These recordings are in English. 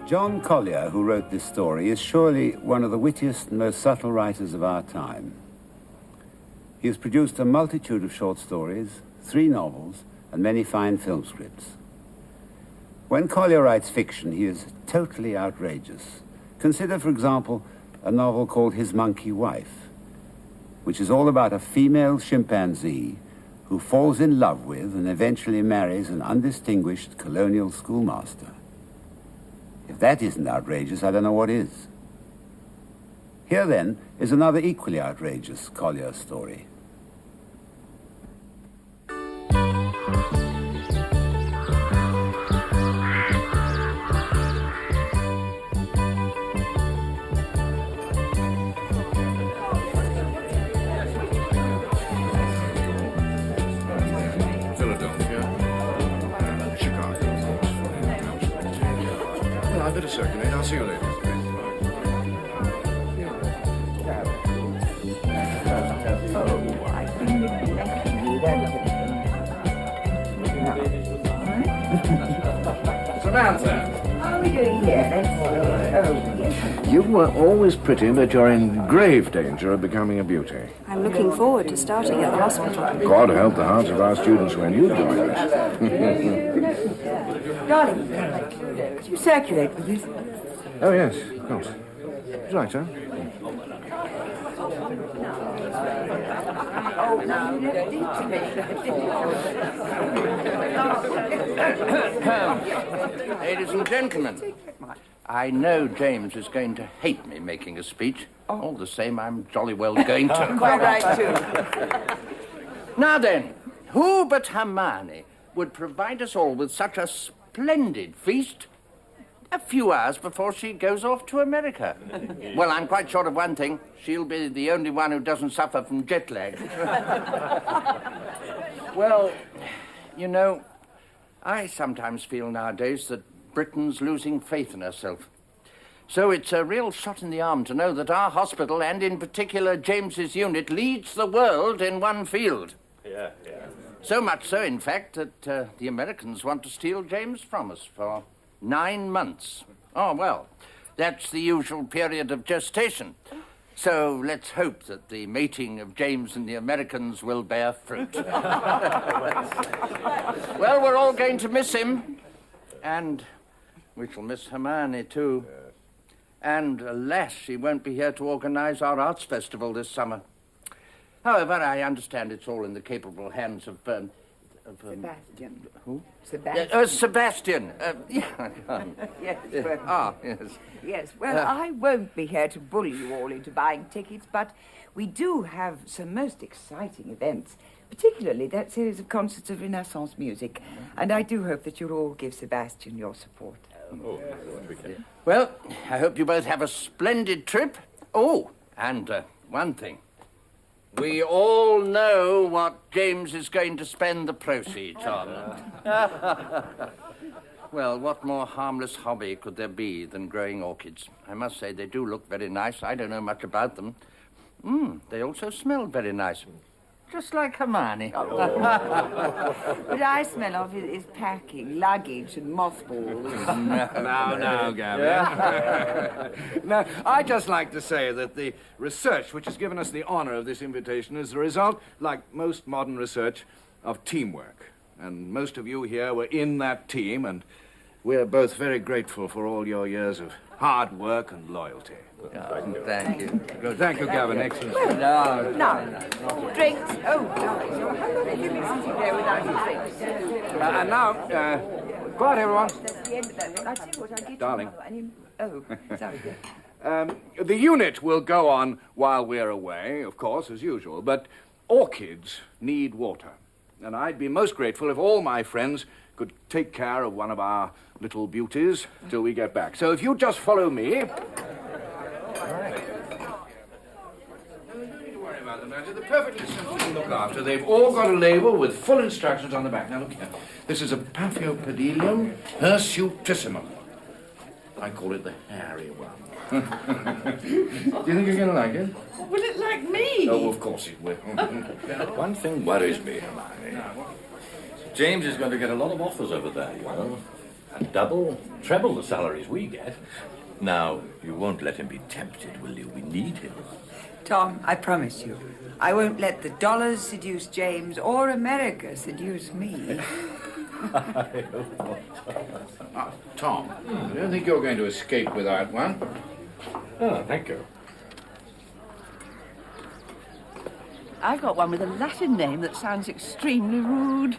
John Collier, who wrote this story, is surely one of the wittiest and most subtle writers of our time. He has produced a multitude of short stories, 3 novels, and many fine film scripts. When Collier writes fiction, he is totally outrageous. Consider, for example, a novel called His Monkey Wife, which is all about a female chimpanzee who falls in love with and eventually marries an undistinguished colonial schoolmaster. If that isn't outrageous, I don't know what is. Here, then, is another equally outrageous Collier story. Circulate. I'll see you later. Samantha! How are we doing here? You were always pretty, but you're in grave danger of becoming a beauty. I'm looking forward to starting at the hospital. God help the hearts of our students when you join us. Darling, could you circulate with this? Oh, yes, of course. Would you like to? Oh, no, you don't need to. Ladies and gentlemen, I know James is going to hate me making a speech. All the same, I'm jolly well going to. Quite right, too. Now then, who but Hermione would provide us all with such a splendid feast a few hours before she goes off to America? Well, I'm quite sure of one thing. She'll be the only one who doesn't suffer from jet lag. Well, you know, I sometimes feel nowadays that Britain's losing faith in herself. So it's a real shot in the arm to know that our hospital, and in particular James's unit, leads the world in one field. Yeah. So much so, in fact, that the Americans want to steal James from us for 9 months. Oh, well, that's the usual period of gestation. So let's hope that the mating of James and the Americans will bear fruit. Well, we're all going to miss him. And we shall miss Hermione, too. And, alas, she won't be here to organize our arts festival this summer. However, I understand it's all in the capable hands of Sebastian. Who? Sebastian. Sebastian. Yes, well, Yes. yes. Well, I won't be here to bully you all into buying tickets, but we do have some most exciting events, particularly that series of concerts of Renaissance music, and I do hope that you'll all give Sebastian your support. Well, I hope you both have a splendid trip. Oh, and one thing. We all know what James is going to spend the proceeds on. Well, what more harmless hobby could there be than growing orchids? I must say, they do look very nice. I don't know much about them. They also smell very nice. Just like Hermione. What I smell of is packing, luggage, and mothballs. Now, Gavin. Now, I'd just like to say that the research which has given us the honor of this invitation is the result, like most modern research, of teamwork. And most of you here were in that team, and we're both very grateful for all your years of hard work and loyalty. Thank you. Good. Thank you, Gavin. Excellent. No. Drinks. Oh, darling. How long have you been sitting there without your drinks? And now, quiet, everyone. That's the end of that. I tell you what, I'll get Darling. sorry. The unit will go on while we're away, of course, as usual, but orchids need water. And I'd be most grateful if all my friends could take care of one of our little beauties till we get back. So if you just follow me... They're perfectly simple to look after. They've all got a label with full instructions on the back. Now, look here. This is a Paphiopedilum hirsutissimum. I call it the hairy one. Do you think you're going to like it? Will it like me? Oh, of course it will. One thing worries me, Hermione. James is going to get a lot of offers over there, you know. And double, treble the salaries we get. Now, you won't let him be tempted, will you? We need him. Tom, I promise you, I won't let the dollars seduce James or America seduce me. Tom, I don't think you're going to escape without one. Oh, thank you. I've got one with a Latin name that sounds extremely rude.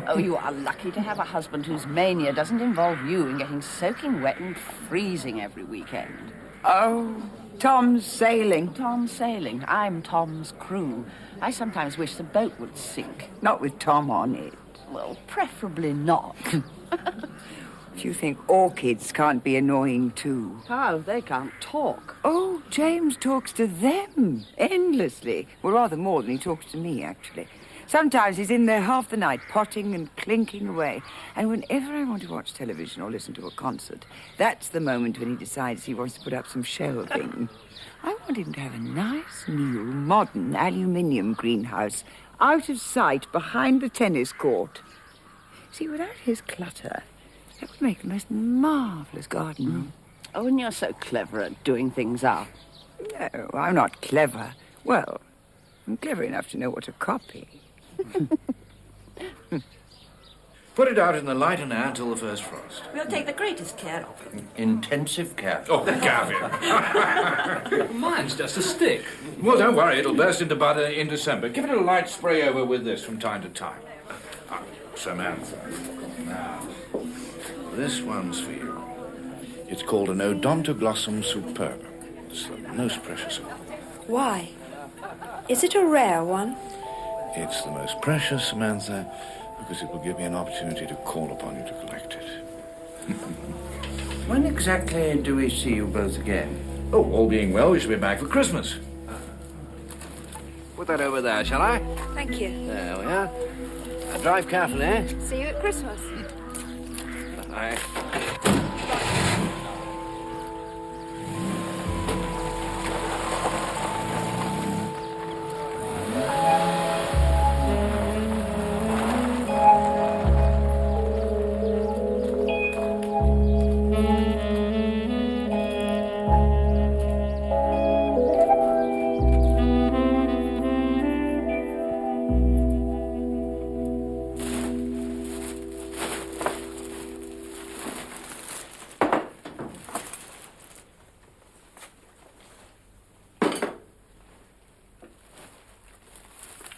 Oh, you are lucky to have a husband whose mania doesn't involve you in getting soaking wet and freezing every weekend. Oh, Tom's sailing. Tom's sailing. I'm Tom's crew. I sometimes wish the boat would sink. Not with Tom on it. Well, preferably not. Do you think orchids can't be annoying too? How? They can't talk. Oh, James talks to them endlessly. Well, rather more than he talks to me, actually. Sometimes he's in there half the night, potting and clinking away. And whenever I want to watch television or listen to a concert, that's the moment when he decides he wants to put up some shelving. I want him to have a nice, new, modern aluminium greenhouse out of sight behind the tennis court. See, without his clutter, that would make the most marvellous garden room. Oh, and you're so clever at doing things up. No, I'm not clever. Well, I'm clever enough to know what to copy. Put it out in the light and air until the first frost. We'll take the greatest care of it. Intensive care. Oh, Gavin. Mine's just a stick. Well, don't worry, it'll burst into bud in December. Give it a light spray over with this from time to time. Samantha. Now, this one's for you. It's called an Odontoglossum superbum. It's the most precious of them. Why? Is it a rare one? It's the most precious, Samantha, because it will give me an opportunity to call upon you to collect it. When exactly do we see you both again? Oh, all being well, we should be back for Christmas. Put that over there, shall I? Thank you. There we are. Now, drive carefully, eh? See you at Christmas. Bye.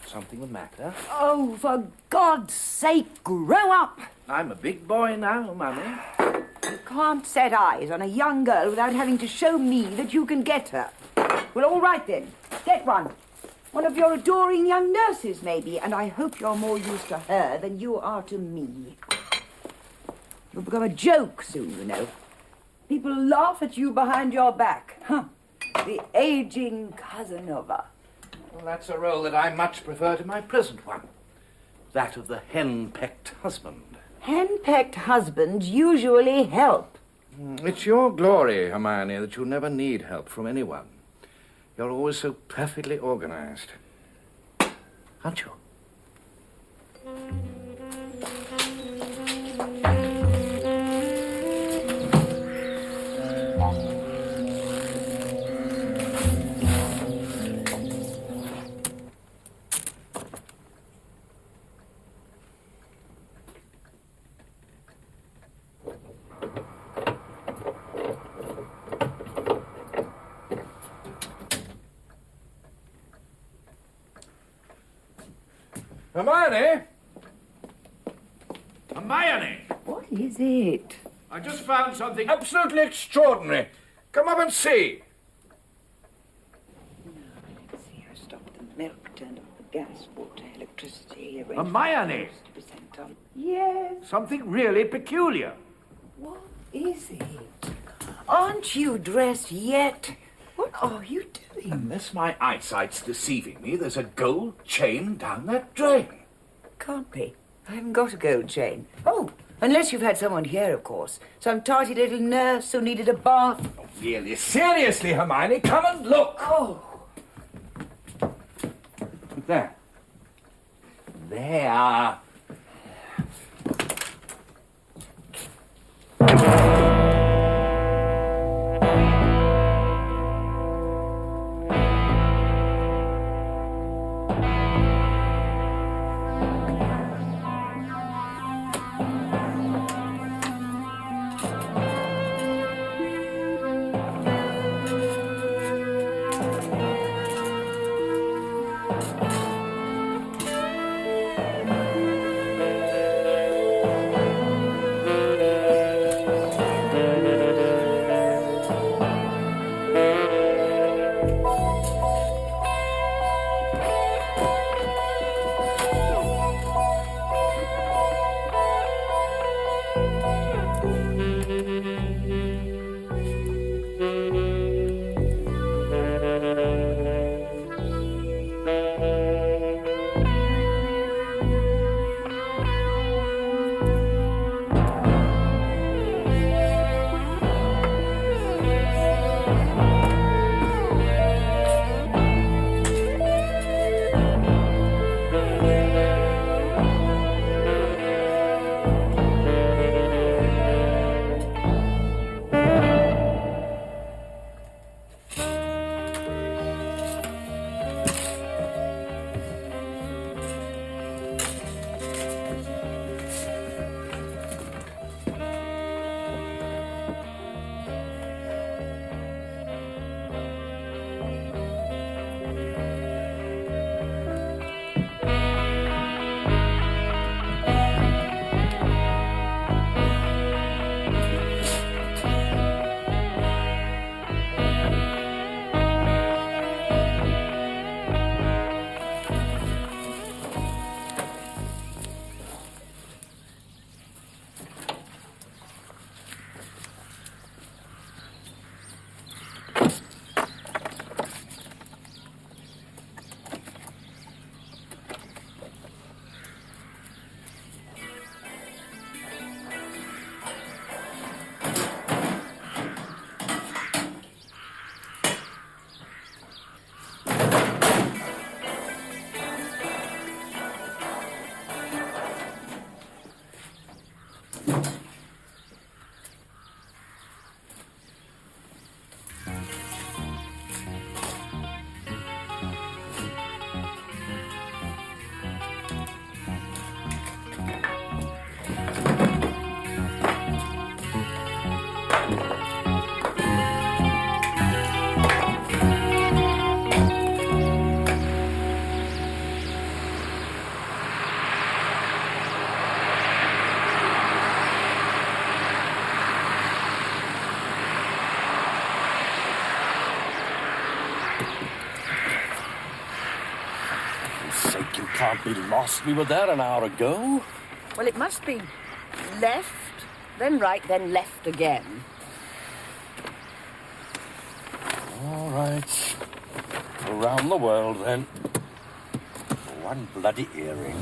Something the matter? Oh, for God's sake, grow up! I'm a big boy now, Mummy. You can't set eyes on a young girl without having to show me that you can get her. Well, all right then. Get one. One of your adoring young nurses, maybe, and I hope you're more used to her than you are to me. You'll become a joke soon, you know. People laugh at you behind your back. Huh. The aging Casanova. Well, that's a role that I much prefer to my present one. That of the hen-pecked husband. Hen-pecked husbands usually help. It's your glory, Hermione, that you'll never need help from anyone. You're always so perfectly organized. Aren't you? Hermione? Hermione! What is it? I just found something absolutely extraordinary. Come up and see. Let's see, I stopped the milk, turned off the gas, water, electricity, arranged Hermione! to be sent on. Yes, Something really peculiar. what is it? Aren't you dressed yet? What are you doing? Unless my eyesight's deceiving me, there's a gold chain down that drain. Can't be. I haven't got a gold chain. Oh, unless you've had someone here, of course. Some tarty little nurse who needed a bath. Really, seriously, Hermione, come and look. Oh, There. There. can't be lost. We were there an hour ago. Well, it must be left, then right, then left again. All right. Around the world, then. One bloody earring.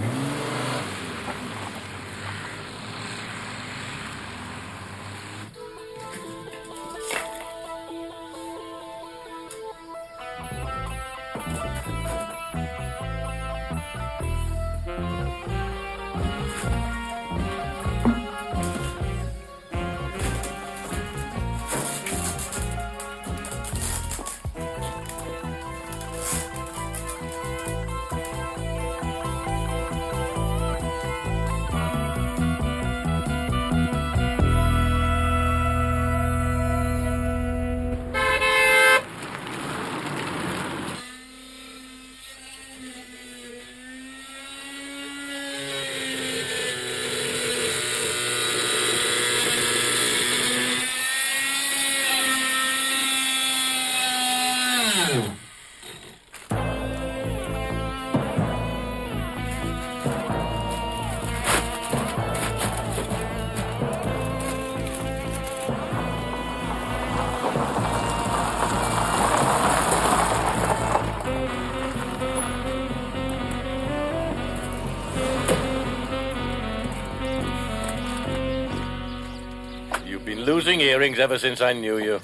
Losing earrings ever since I knew you.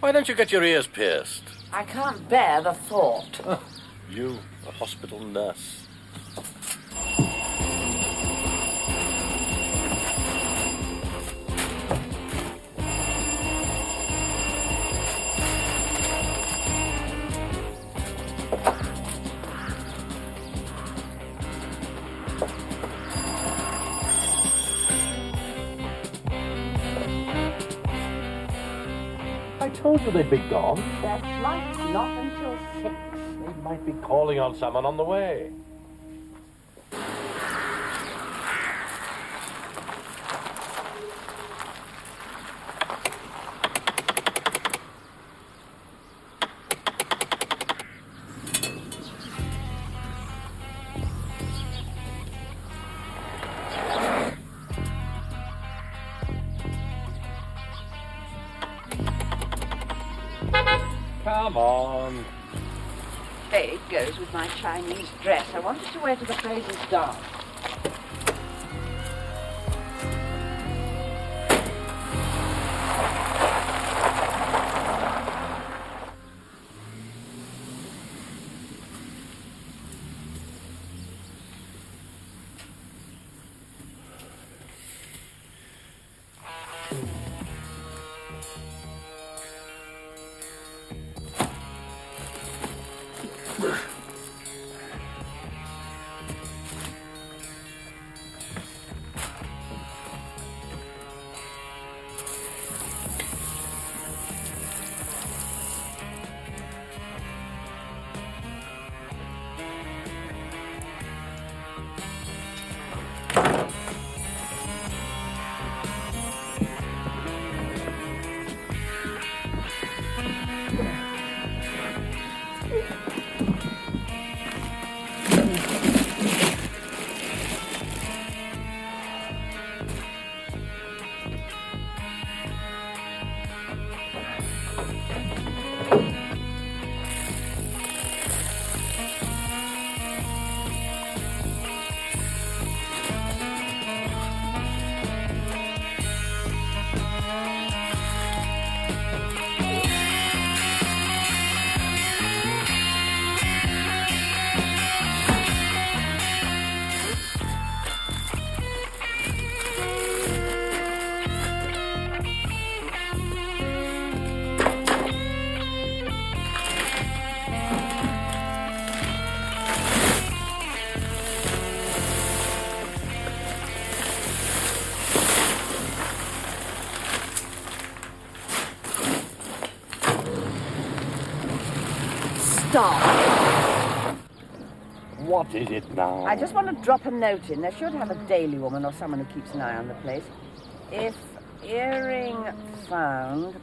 Why don't you get your ears pierced? I can't bear the thought. You, a hospital nurse. I told you they'd be gone. Their flight's not until 6. They might be calling on someone on the way. Come on. Hey, it goes with my Chinese dress. I wanted to wear to the Fraser's dance. Stop. What is it now? I just want to drop a note in. They should have a daily woman or someone who keeps an eye on the place. If earring found,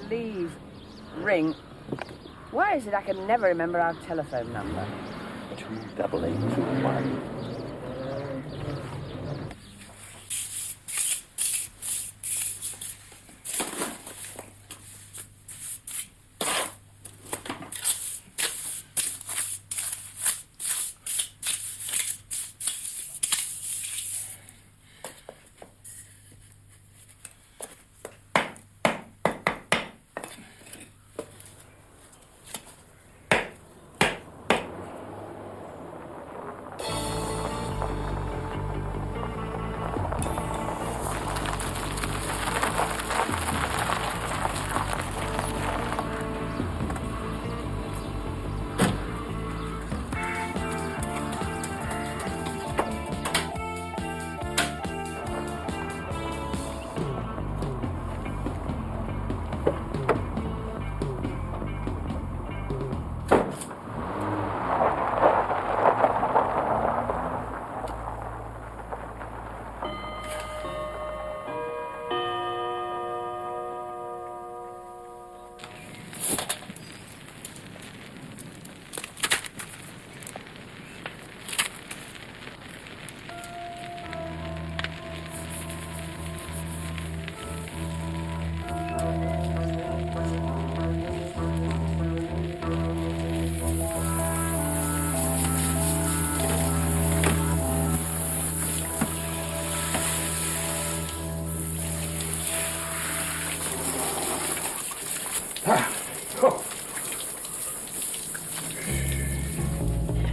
please ring. Why is it I can never remember our telephone number? 28821.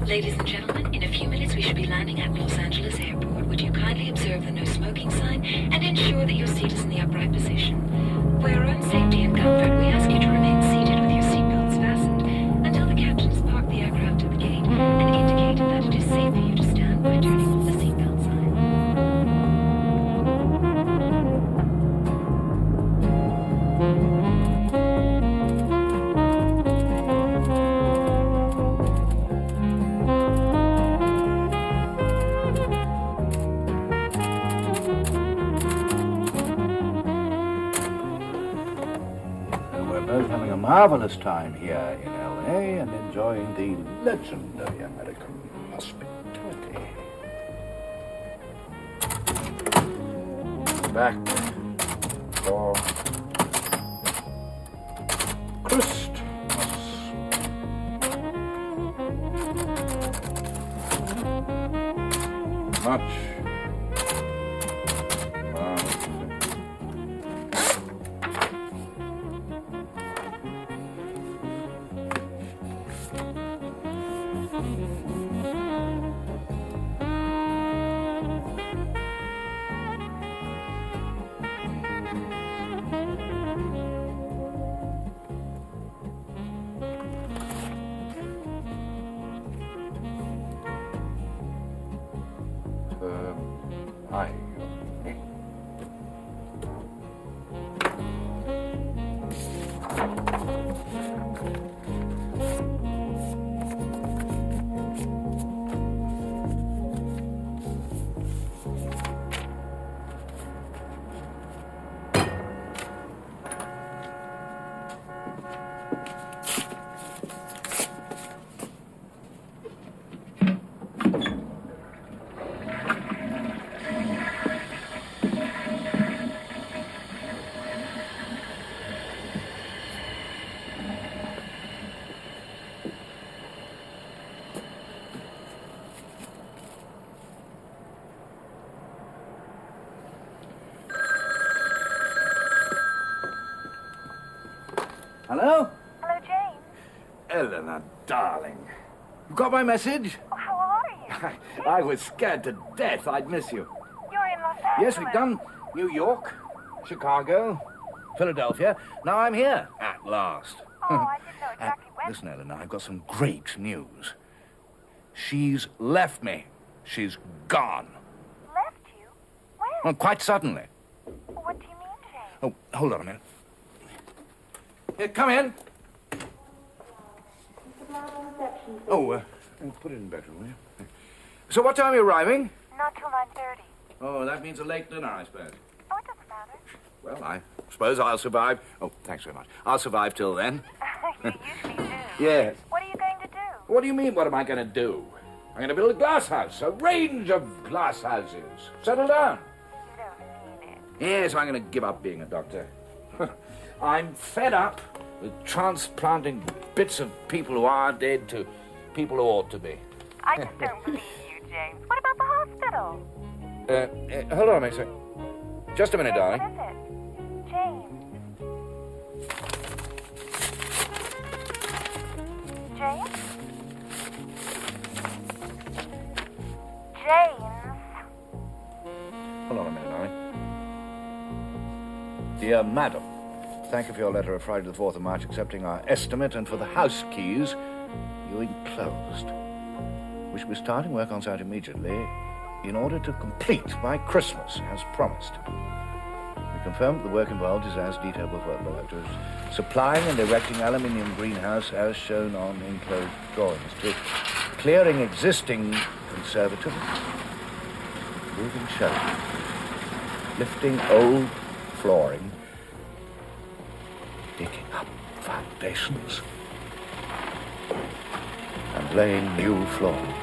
Ladies and gentlemen, in a few minutes we should be landing at Los Angeles Airport. Would you kindly observe the no smoking sign and ensure that your seat is in the upright position? For your own safety and comfort, we ask you to remain seated with your seatbelts fastened until the captain has parked the aircraft at the gate and indicated that it is safe for you to stand by turning off the seatbelt sign. Having a marvelous time here in L.A. and enjoying the legendary American hospitality. Back for Christmas. Much. Hi. Hello? Hello, James. Eleanor, darling. You got my message? Oh, how are you? I was scared to death I'd miss you. You're in Los Angeles. Yes, we've done New York, Chicago, Philadelphia. Now I'm here, at last. Oh, I didn't know exactly when. Listen, Eleanor, I've got some great news. She's left me. She's gone. Left you? When? Well, quite suddenly. What do you mean, James? Oh, hold on a minute. Here, come in. Oh, put it in the bedroom, will you? So what time are you arriving? Not till 9:30. Oh, that means a late dinner, I suppose. Oh, it doesn't matter. Well, I suppose I'll survive. Oh, thanks very much. I'll survive till then. You usually do. Yes. What are you going to do? What do you mean, what am I going to do? I'm going to build a glass house, a range of glass houses. Settle down. You don't mean it. Yes, I'm going to give up being a doctor. I'm fed up with transplanting bits of people who are dead to people who ought to be. I just don't believe you, James. What about the hospital? Hold on a minute, sir. Just a minute, James, darling. what is it? James? James? James? Hold on a minute, darling. Dear Madam, thank you for your letter of Friday the 4th of March accepting our estimate and for the house keys you enclosed. We shall be starting work on site immediately in order to complete by Christmas, as promised. We confirm that the work involved is as detailed before the directors, supplying and erecting aluminium greenhouse as shown on enclosed drawings, to clearing existing conservatories, moving shelves, lifting old flooring, digging up foundations, and laying new floors.